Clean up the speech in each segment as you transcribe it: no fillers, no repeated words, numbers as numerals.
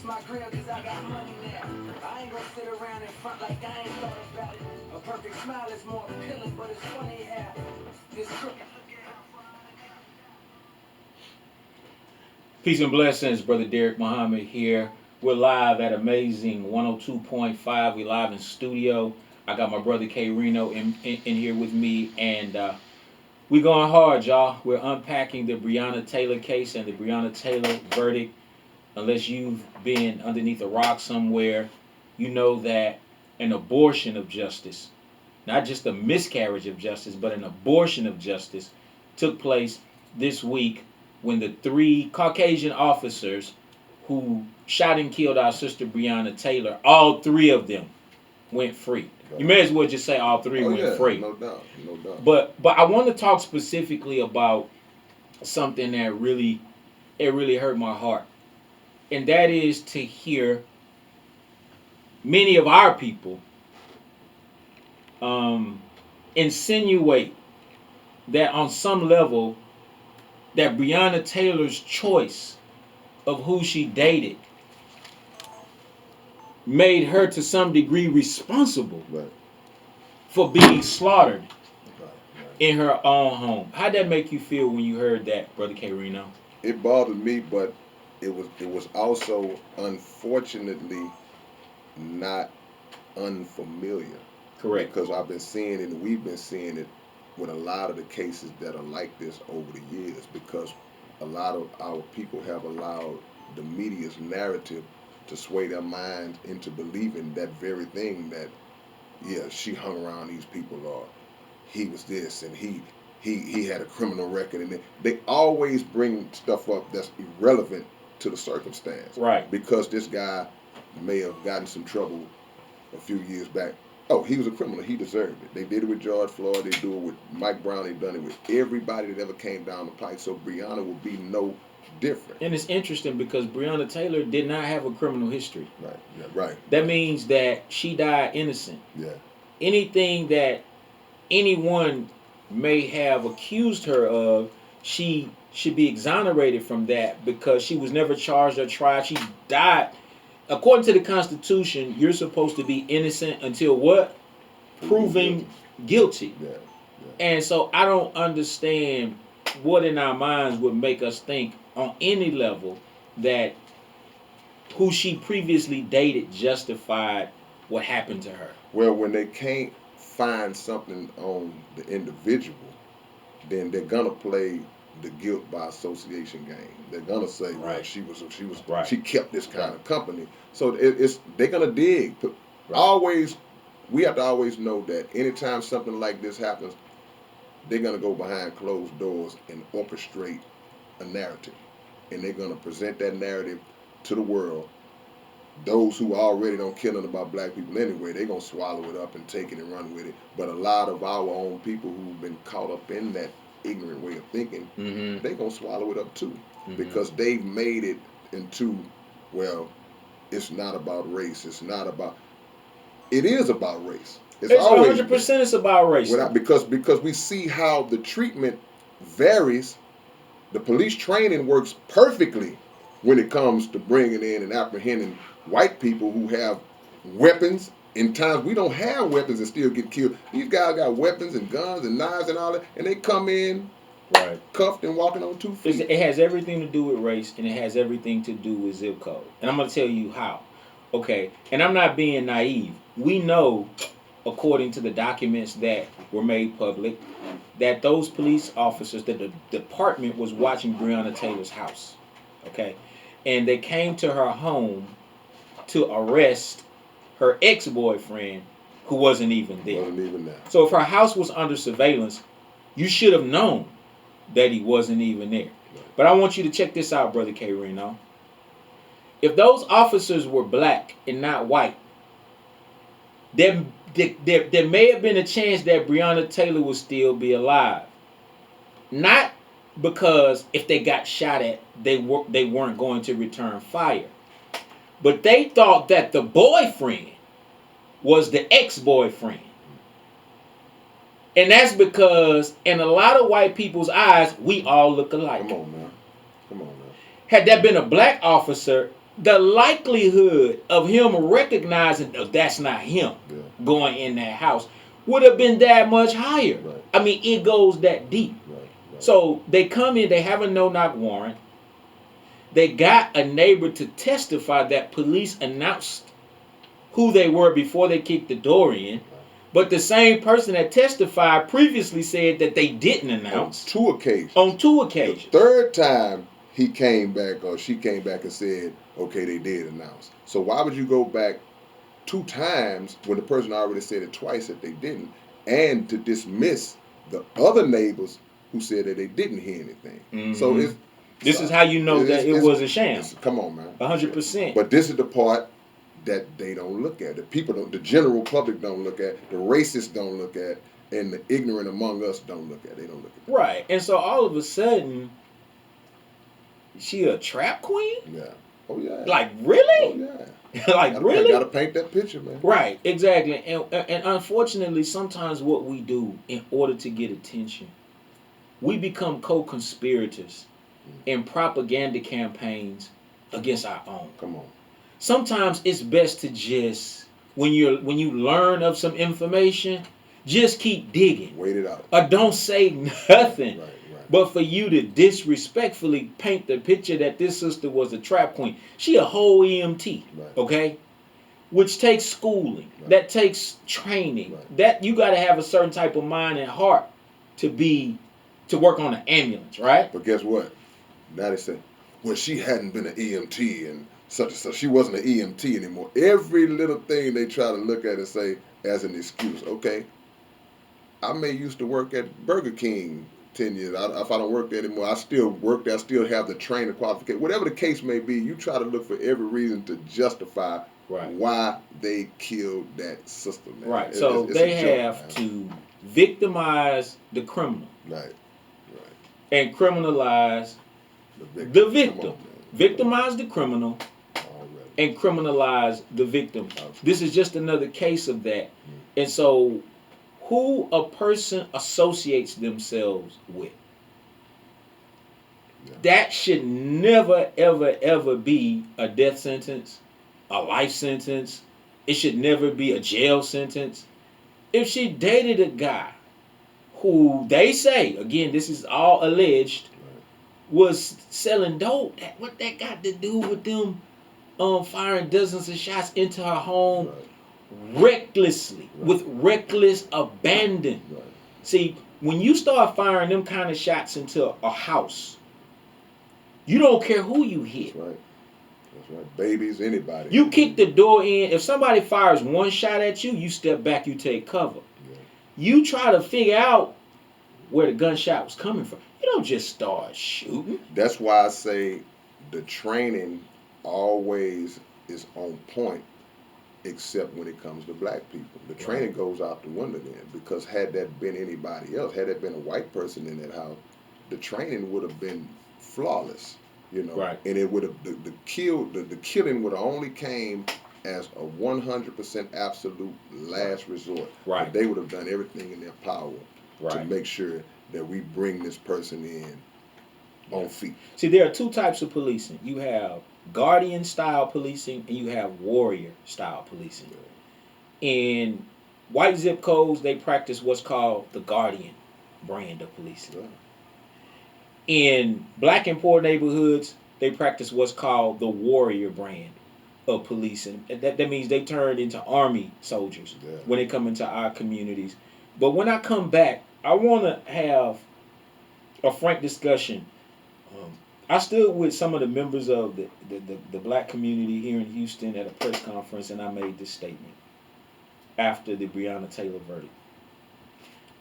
my grill cause I got money now. I ain't gonna sit around in front like I ain't thought about it. A perfect smile is more appealing, but it's funny how this crooked. Peace and blessings, Brother Deric Muhammad here. We're live at Amazing 102.5. We live in studio. I got my brother K-Rino in here with me, and we going hard, y'all. We're unpacking the Breonna Taylor case and the Breonna Taylor verdict. Unless you've been underneath a rock somewhere, you know that an abortion of justice, not just a miscarriage of justice, but an abortion of justice, took place this week when the three Caucasian officers who shot and killed our sister Breonna Taylor, all three of them went free. You may as well just say all three went free. No doubt, no doubt. But I want to talk specifically about something that really hurt my heart, and that is to hear many of our people insinuate that on some level that Breonna Taylor's choice of who she dated made her to some degree responsible for being slaughtered in her own home. How'd that make you feel when you heard that, Brother K-Rino? It bothered me, but it was also unfortunately not unfamiliar. Correct. Because I've been seeing it, and we've been seeing it with a lot of the cases that are like this over the years, because a lot of our people have allowed the media's narrative to sway their minds into believing that very thing, that she hung around these people, or he was this, and he had a criminal record, and they always bring stuff up that's irrelevant to the circumstance. Right. Because this guy may have gotten some trouble a few years back. Oh, he was a criminal. He deserved it. They did it with George Floyd. They do it with Mike Brown. They've done it with everybody that ever came down the pipe. So Breonna will be no different. And it's interesting because Breonna Taylor did not have a criminal history. Right. Yeah. Right. That means that she died innocent. Yeah. Anything that anyone may have accused her of, she should be exonerated from that because she was never charged or tried. She died. According to the Constitution, you're supposed to be innocent until what? Proven guilty. Yeah. And so I don't understand what in our minds would make us think on any level that who she previously dated justified what happened to her. Well, when they can't find something on the individual, then they're gonna play the guilt by association game. They're gonna say, well, she was right. She kept this kind of company. So they're gonna dig. Always, we have to always know that anytime something like this happens, they're gonna go behind closed doors and orchestrate a narrative, and they're gonna present that narrative to the world. Those who already don't care nothing about black people anyway, they're gonna swallow it up and take it and run with it. But a lot of our own people who've been caught up in that ignorant way of thinking, they're gonna swallow it up too, because they've made it into, well, it's not about race. It's not about. It is about race. It's always 100%. It's about race. Because we see how the treatment varies. The police training works perfectly when it comes to bringing in and apprehending white people who have weapons. In times we don't have weapons and still get killed. These guys got weapons and guns and knives and all that, and they come in cuffed and walking on 2 feet. It has everything to do with race, and it has everything to do with zip code. And I'm going to tell you how. Okay, and I'm not being naive. We know, according to the documents that were made public, that those police officers, that the department was watching Breonna Taylor's house. Okay, and they came to her home to arrest her ex-boyfriend, who wasn't even there. So if her house was under surveillance, you should have known that he wasn't even there. But I want you to check this out, Brother K-Rino. If those officers were black and not white, there may have been a chance that Breonna Taylor would still be alive. Not because if they got shot at, they weren't going to return fire. But they thought that the boyfriend was the ex-boyfriend. And that's because in a lot of white people's eyes, we all look alike. Come on, man. Had that been a black officer, the likelihood of him recognizing that's not him going in that house would have been that much higher. Right. I mean, it goes that deep. Right. So they come in, they have a no-knock warrant. They got a neighbor to testify that police announced who they were before they kicked the door in. But the same person that testified previously said that they didn't announce. On 2 occasions. The third time he came back or she came back and said, okay, they did announce. So why would you go back 2 times when the person already said it twice that they didn't, and to dismiss the other neighbors who said that they didn't hear anything? Mm-hmm. So this is how you know that it was a sham. Come on, man. 100%. But this is the part that they don't look at. The general public don't look at. The racists don't look at. And the ignorant among us don't look at. They don't look at. Right. And so all of a sudden, she a trap queen? Yeah. Oh yeah. Like really? Oh yeah. Really? Gotta paint that picture, man. Right. Exactly. And unfortunately, sometimes what we do in order to get attention, we become co-conspirators in propaganda campaigns against our own. Come on. Sometimes it's best to just when you learn of some information, just keep digging. Wait it out. Or don't say nothing. Right. But for you to disrespectfully paint the picture that this sister was a trap queen, she a whole EMT, okay? Which takes schooling, that takes training, that you got to have a certain type of mind and heart to work on an ambulance, right? But guess what? Now they say, well, she hadn't been an EMT and such and such. She wasn't an EMT anymore. Every little thing they try to look at and say as an excuse. Okay, I may used to work at Burger King 10 years. If I don't work there anymore, I still work there. I still have the training qualification. Whatever the case may be, you try to look for every reason to justify why they killed that sister, man. Right. So they have to victimize the criminal. Right. And criminalize the victim. Victimize the criminal and criminalize the victim. This is just another case of that. And so who a person associates themselves with, that should never, ever, ever be a death sentence, a life sentence. It should never be a jail sentence. If she dated a guy who they say, again, this is all alleged, was selling dope, what that got to do with them firing dozens of shots into her home recklessly, with reckless abandon? See, when you start firing them kind of shots into a house, you don't care who you hit. That's right. Babies, anybody. You kick the door in. If somebody fires one shot at you, you step back, you take cover. You try to figure out where the gunshot was coming from. You don't just start shooting. That's why I say the training always is on point, except when it comes to black people. The training goes out the window then, because had that been anybody else, had that been a white person in that house, the training would have been flawless, you know. And it would have the killing would have only came as a 100% absolute last resort. But they would have done everything in their power to make sure that we bring this person in on feet. See, there are 2 types of policing. You have guardian style policing and you have warrior style policing. In white zip codes, they practice what's called the guardian brand of policing. In black and poor neighborhoods, they practice what's called the warrior brand of policing. That means they turned into army soldiers when they come into our communities. But when I come back, I want to have a frank discussion. I stood with some of the members of the black community here in Houston at a press conference, and I made this statement after the Breonna Taylor verdict.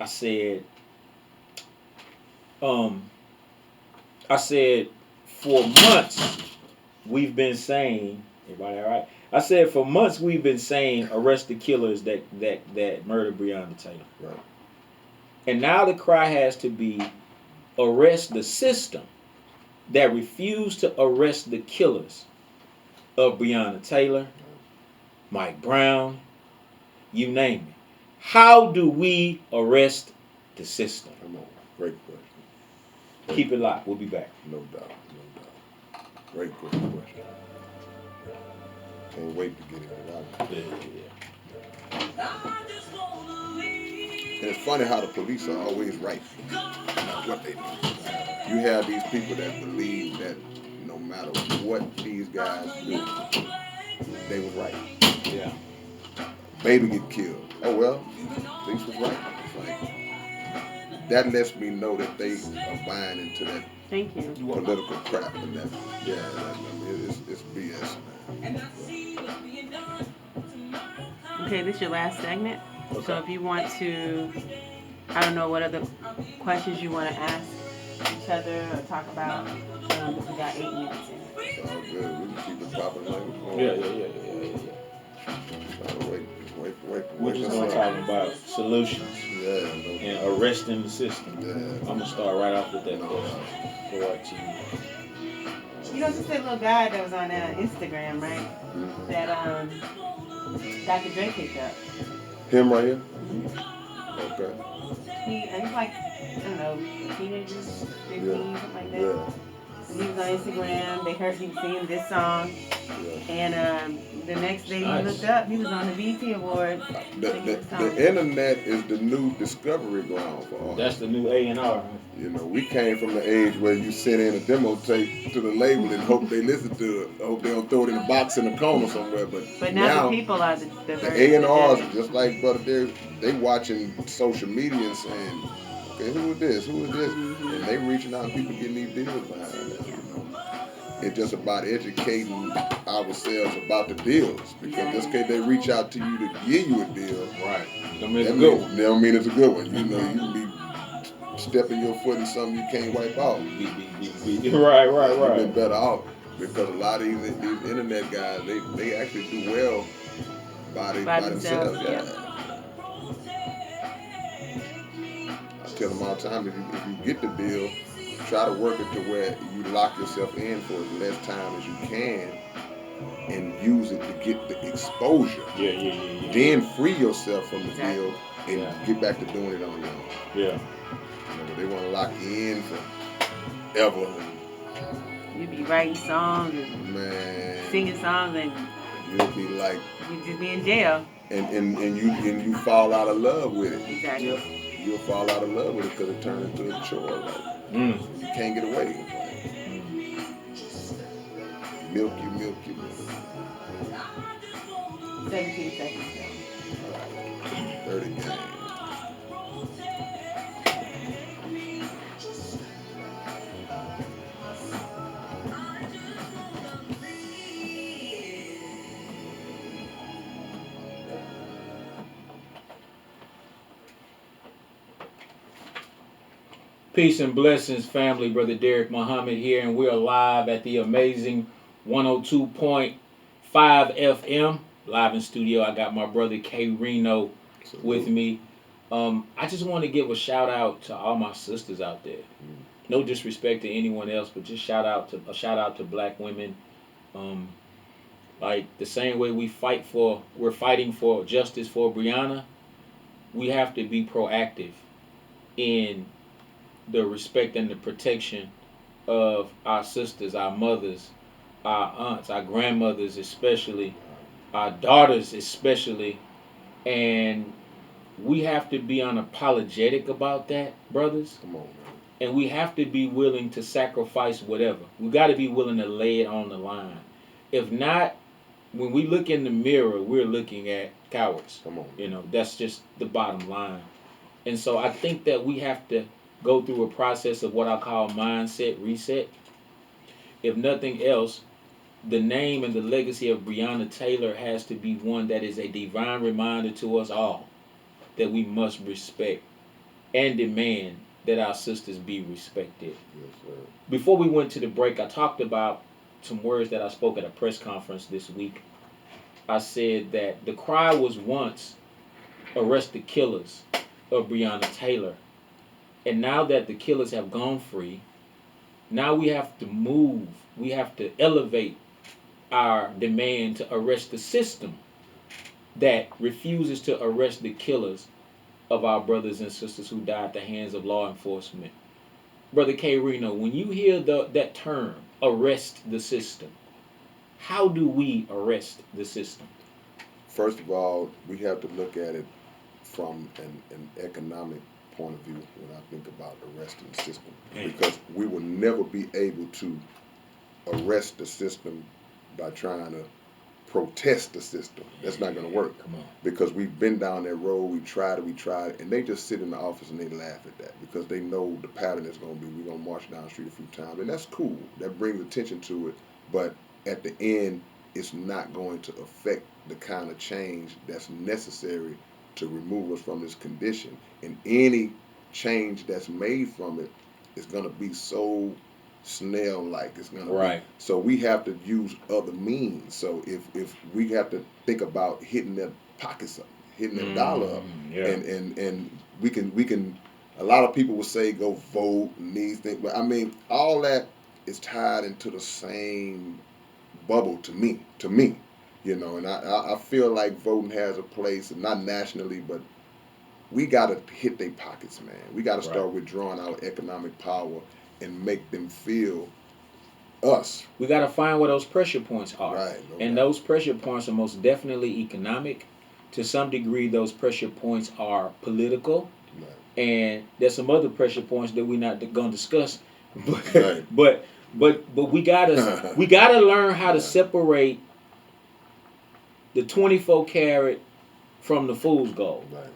I said, for months we've been saying, everybody all right? I said for months we've been saying arrest the killers that murdered Breonna Taylor. And now the cry has to be arrest the system that refused to arrest the killers of Breonna Taylor, Mike Brown, you name it. How do we arrest the system? Come on, great question. Keep it locked. We'll be back. No doubt. Great question. Can't wait to get into that one. And it's funny how the police are always right about what they do. You have these people that believe that no matter what these guys do, they was right. Yeah. Baby get killed. Oh well, police was right. It's like that lets me know that they are buying into that Thank you. political crap and that. Yeah, I mean, it's BS, man. Okay, this is your last segment. Okay. So if you want to, I don't know what other questions you want to ask each other or talk about. We got 8 minutes in. It's all good. We can keep it popping like it's going. Trying to We're just gonna talk about solutions Yeah, and arresting the system. Yeah. I'm gonna start right off with that question. Go right to you. You know, just that little guy that was on Instagram, right? Mm-hmm. That Dr. Dre picked up. Him right here? Mm-hmm. Okay. He's like, I don't know, teenagers, 15, something like that. Yeah. He was on Instagram. They heard he was singing this song. Yeah. And the next day he looked up, he was on the BET Awards. The internet is the new discovery ground for artists. That's the new A&R. You know, we came from the age where you send in a demo tape to the label and hope they listen to it. Hope they don't throw it in a box in the corner somewhere. But now the people are the A&Rs, just like Brother, they watching social media and saying, okay, who is this? Who is this? Mm-hmm. And they reaching out and people getting these deals behind them. You know? It's just about educating ourselves about the deals. Because just in case they reach out to you to give you a deal, right? Don't mean it's a good one. They don't mean it's a good one. You know, you can be stepping your foot in something you can't wipe out. Right. You've been better off. Because a lot of these internet guys, they actually do well by themselves. Yeah. I tell them all the time, if you get the deal, try to work it to where you lock yourself in for as less time as you can and use it to get the exposure. Yeah. Then free yourself from the deal and get back to doing it on your own. Yeah. You know, they want to lock you in forever. You be writing songs and singing songs and you'll be like you just be in jail. And you fall out of love with it. Exactly. You'll fall out of love with it because it turns into a chore. Like, you can't get away. Like, milk you. 17 seconds. 30 games. Peace and blessings, family. Brother Deric Muhammad here, and we're live at the amazing 102.5 FM, live in studio. I got my brother K-Rino with me. I just want to give a shout out to all my sisters out there. No disrespect to anyone else, but just a shout out to black women. Like the same way we're fighting for justice for Breonna, we have to be proactive in the respect and the protection of our sisters, our mothers, our aunts, our grandmothers especially, our daughters especially, and we have to be unapologetic about that, brothers. Come on, man. And we have to be willing to sacrifice whatever. We got to be willing to lay it on the line. If not, when we look in the mirror, we're looking at cowards. Come on. You know, that's just the bottom line. And so I think that we have to go through a process of what I call mindset reset. If nothing else, the name and the legacy of Breonna Taylor has to be one that is a divine reminder to us all that we must respect and demand that our sisters be respected. Yes, sir. Before we went to the break, I talked about some words that I spoke at a press conference this week. I said that the cry was once, arrest the killers of Breonna Taylor. And now that the killers have gone free, now we have to move. We have to elevate our demand to arrest the system that refuses to arrest the killers of our brothers and sisters who died at the hands of law enforcement. Brother K-Rino, when you hear that term, arrest the system, How do we arrest the system? First of all, we have to look at it from an economic point of view when I think about arresting the system, because we will never be able to arrest the system by trying to protest the system. That's not going to work. Come on. Because we've been down that road, we tried it, and they just sit in the office and they laugh at that because they know the pattern is going to be we're going to march down the street a few times, and that's cool. That brings attention to it, but at the end, it's not going to affect the kind of change that's necessary to remove us from this condition. And any change that's made from it is going to be so snail-like. It's going to Right. be. So we have to use other means. So if we have to think about hitting their pockets up, hitting their dollar up, Yeah. and we can. A lot of people will say go vote and these things, but I mean all that is tied into the same bubble to me. And I feel like voting has a place, not nationally, but we got to hit their pockets, man. We got to start withdrawing our economic power and make them feel us. We got to find where those pressure points are. Right. And those pressure points are most definitely economic. To some degree, those pressure points are political. Right. And there's some other pressure points that we're not going to discuss. Right. But we gotta learn how to separate the 24 karat from the fool's gold. Right.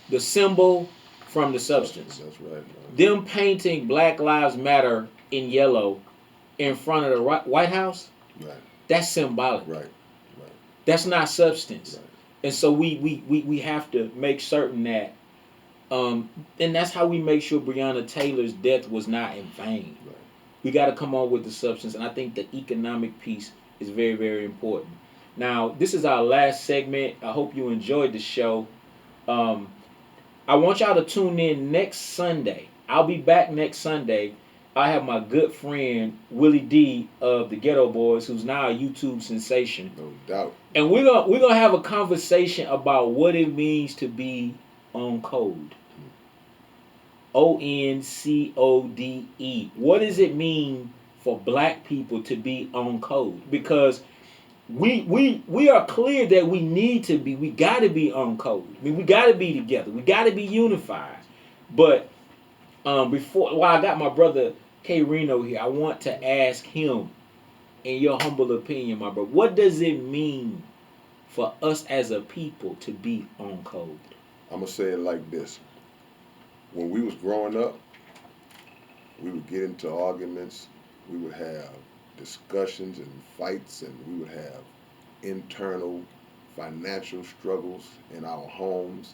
The symbol from the substance. That's right. Man. Them painting Black Lives Matter in yellow in front of the White House, Right. that's symbolic. Right. That's not substance. Right. And so we have to make certain that, and that's how we make sure Breonna Taylor's death was not in vain. Right. We got to come on with the substance, and I think the economic piece is very, very important. Now, this is our last segment. I hope you enjoyed the show. I want y'all to tune in next Sunday. I'll be back next Sunday. I have my good friend Willie D of the Ghetto Boys, who's now a YouTube sensation. No doubt. And we're gonna have a conversation about what it means to be on code. ONCODE. What does it mean for black people to be on code? Because we are clear that we gotta be on code. I mean, we gotta be together. We gotta be unified. But while I got my brother K-Rino here, I want to ask him, in your humble opinion, my brother, what does it mean for us as a people to be on code? I'm gonna say it like this. When we was growing up, we would get into arguments, we would have discussions and fights, and we would have internal financial struggles in our homes.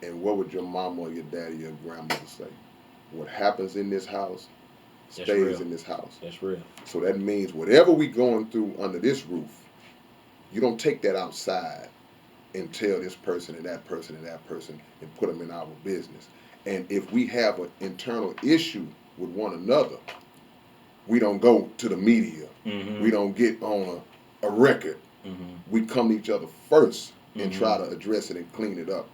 And what would your mama or your daddy or your grandmother say? What happens in this house stays in this house. That's real. So that means whatever we going through under this roof, you don't take that outside and tell this person and that person and that person and put them in our business. And if we have an internal issue with one another, we don't go to the media. Mm-hmm. We don't get on a record. Mm-hmm. We come to each other first and try to address it and clean it up.